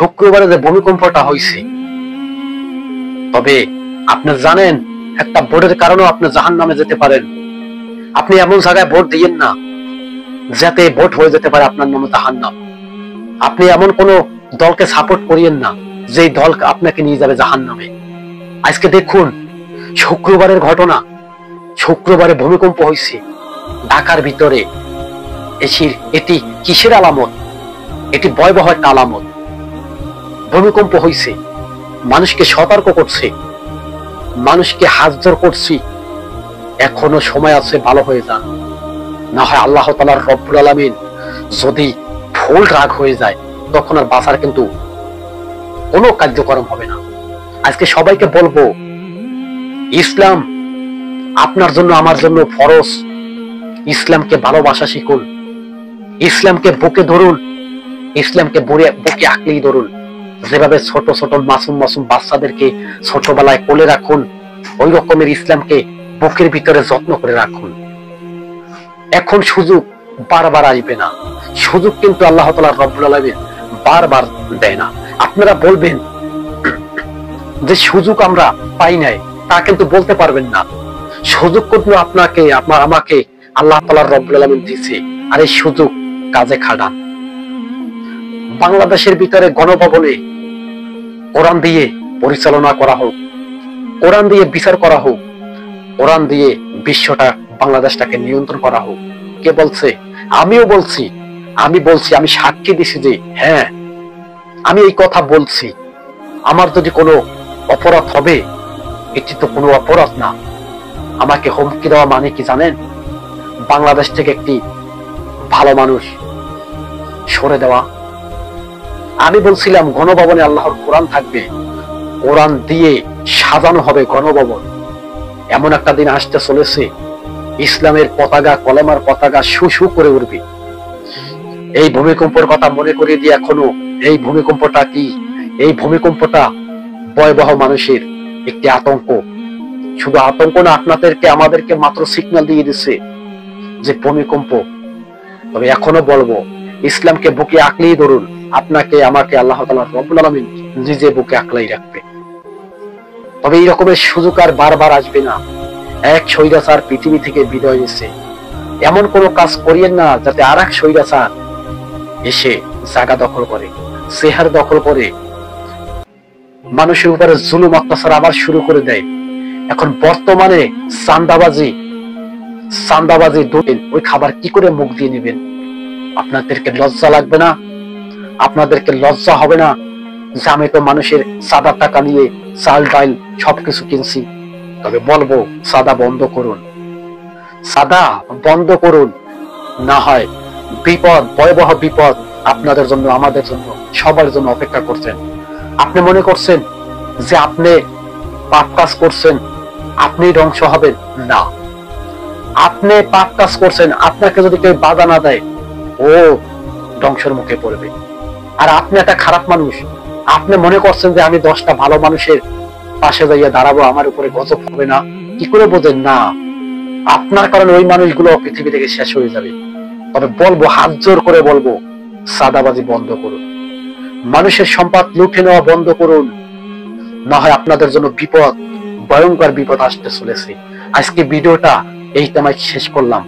শুক্রবারে যে ভূমিকম্পটা হয়েছে, তবে আপনি জানেন একটা ভোটের কারণেও আপনি জাহান্নামে যেতে পারেন। আপনি এমন জায়গায় ভোট দিয়েন না যাতে ভোট হয়ে যেতে পারে আপনার নামে জাহান্নাম। আপনি এমন কোন দলকে সাপোর্ট করিয়েন না যে দল আপনাকে নিয়ে যাবে জাহান্নামে। আজকে দেখুন শুক্রবারের ঘটনা, শুক্রবারে ভূমিকম্প হয়েছে ঢাকার ভিতরে। এটি কিসের আলামত? এটি ভয়াবহ একটা আলামত। ভূমিকম্প হয়েছে, মানুষকে সতর্ক করছে, মানুষকে হাত জোর করছি, এখনো সময় আছে, ভালো হয়ে যান। না হয় আল্লাহ তাআলার রব্বুল আলামিন যদি ফুল রাগ হয়ে যায়, তখন আর বাঁচার কিন্তু কোনো কার্যক্রম হবে না। আজকে সবাইকে বলবো, ইসলাম আপনার জন্য আমার জন্য ফরজ। ইসলামকে ভালোবাসা শিখুন, ইসলামকে বুকে ধরুন, ইসলামকে বুকে আঁকড়েই ধরুন। যেভাবে ছোট ছোট মাসুম মাসুম বাচ্চাদেরকে ছোটবেলায় কোলে রাখুন, ওই রকমের ইসলামকে বুকের ভিতরে যত্ন করে রাখুন। এখন সুযোগ বারবার আসবে না, সুযোগ কিন্তু আল্লাহ তাআলা রব্বুল আলামিন বারবার দেয় না। আপনারা বলবেন যে সুযোগ আমরা পাই নাই, তা কিন্তু বলতে পারবেন না। সুযোগ কিন্তু আপনাকে আমাকে আল্লাহ তাআলা রব্বুল আলামিন দিয়েছে, আর এই সুযোগ কাজে খাটান। বাংলাদেশের ভিতরে গণভবনে কোরআন দিয়ে পরিচালনা করা হোক, কোরআন দিয়ে বিচার করা হোক, কোরআন দিয়ে বিশ্বটা বাংলাদেশটাকে নিয়ন্ত্রণ করা হোক। কে বলছে? আমিও বলছি, আমি সাক্ষী দিছি যে হ্যাঁ, আমি এই কথা বলছি। আমার যদি কোনো অপরাধ হবে, এটি তো কোনো অপরাধ না। আমাকে হুমকি দেওয়া মানে কি জানেন? বাংলাদেশ থেকে একটি ভালো মানুষ সরে দেওয়া। আমি বলছিলাম গণভবনে আল্লাহর কোরআন থাকবে, কোরআন দিয়ে সাজানো হবে গণভবন। এমন একটা দিন আসতে চলেছে, ইসলামের পতাকা, কলেমার পতাকা শু শু করে উঠবে। এই ভূমিকম্পের কথা মনে করিয়ে দিয়ে এখনো, এই ভূমিকম্পটা কি? এই ভূমিকম্পটা ভয়াবহ মানুষের একটি আতঙ্ক। শুধু আতঙ্ক না, আপনাদেরকে আমাদেরকে মাত্র সিগন্যাল দিয়ে দিচ্ছে যে ভূমিকম্প। তবে এখনো বলবো, ইসলামকে বুকে আঁকলেই ধরুন, আপনাকে আমাকে আল্লাহ তাআলা রব্বুল আলামিন নিজে বুকে আঁকলাই রাখবে। তবে এই রকমের সুযোগ আর বারবার আসবে না। এক স্বৈরাচার পৃথিবী থেকে বিদায় নিচ্ছে, এমন কোন কাজ করিয়েন না যাতে আর এক স্বৈরাচার এসে জায়গা দখল করে, চেহার দখল করে, মানুষের উপরে জুলুম অত্যাচার আবার শুরু করে দেয়। এখন বর্তমানে চান্দাবাজি ওই খাবার কি করে মুখ দিয়ে নেবেন? আপনাদেরকে লজ্জা লাগবে না? আপনাদেরকে লজ্জা হবে না যে আমি তো মানুষের সাদা টাকা নিয়ে চাল ডাল সবকিছু কিনছি? তবে বলবো, সাদা বন্ধ করুন, সাদা বন্ধ করুন। না হয় বিপদ, ভয়াবহ বিপদ আপনাদের জন্য, আমাদের জন্য, সবার জন্য অপেক্ষা করছেন। আপনি মনে করছেন যে আপনি পাপ কাজ করছেন, আপনি ধ্বংস হবেন? না, আপনি পাপ কাজ করছেন, আপনাকে যদি কেউ বাধা না দেয়, ও ধ্বংসের মুখে পড়বে। আর আপনি একটা খারাপ মানুষ, আপনি মনে করছেন যে আমি 10টা ভালো মানুষের পাশে যাইয়া দাঁড়াবো, আমার উপরে গজব হবে না? কি করে বোঝেন না? আপনার কারণে ওই মানুষগুলো পৃথিবী থেকে শেষ হয়ে যাবে। তবে বলবো, হাত জোর করে বলবো, সাদাবাজি বন্ধ করুন, মানুষের সম্পদ লুটে নেওয়া বন্ধ করুন। না হয় আপনাদের জন্য বিপদ, ভয়ঙ্কর বিপদ আসতে চলেছে। আজকে ভিডিওটা এই তেমায় শেষ করলাম।